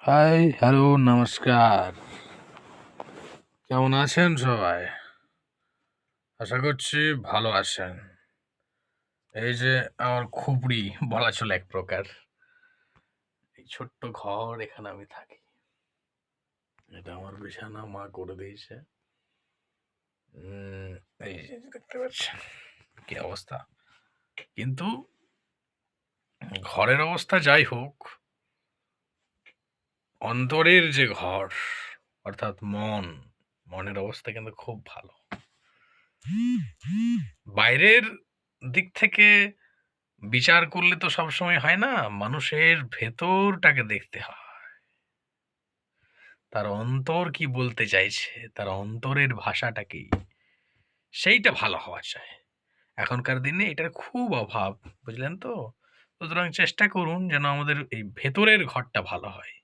High, hello, নমস্কার। কেমন আছেন সবাই? আশা করছি ভালো আছেন। এই যে আমার খুপড়ি বলা চলে এক প্রকার। এই ছোট্ট ঘর, এখানে আমি থাকি। এটা আমার বিছানা মা করে দিয়েছে। উম, এই যে দেখতে পাচ্ছেন কি অবস্থা। কিন্তু ঘরের অবস্থা যাই হোক, অন্তরের যে ঘর অর্থাৎ মনের অবস্থা কিন্তু খুব ভালো। বাইরের দিক থেকে বিচার করলে তো সবসময় হয় না, মানুষের ভেতরটাকে দেখতে হয়। তার অন্তর কি বলতে চাইছে, তার অন্তরের ভাষাটা কি, সেইটা ভালো হওয়া চাই। এখনকার দিনে এটার খুব অভাব, বুঝলেন তো? সুতরাং চেষ্টা করুন যেন আমাদের এই ভেতরের ঘরটা ভালো হয়।